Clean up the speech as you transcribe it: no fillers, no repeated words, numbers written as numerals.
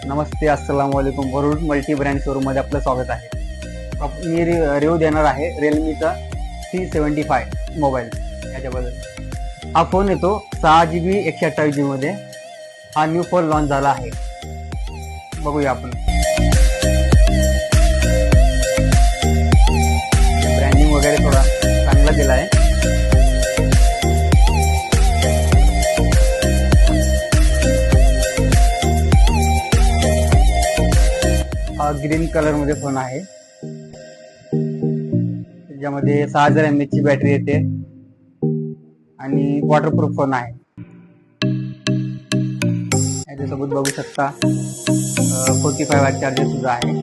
नमस्ते, अस्सलाम वालेकुम. Warud multi brand showroom मध्ये आपलं स्वागत आहे. मी रिव्ह्यू देणार आहे रिअलमीचा C75 मोबाईल याच्याबद्दल. हा फोन येतो 6GB 128GB मध्ये. हा न्यू फोन लॉन्च झाला आहे. बघूया आपण. ब्रँडिंग वगैरे थोडा चांगला दिला आहे. हा ग्रीन कलर मध्ये फोन आहे. त्याच्यामध्ये 6000 mAh ची बॅटरी येते आणि वॉटरप्रूफ फोन आहे. याच्यासोबत बघू शकता 45 वॅट चार्जर सुद्धा आहे.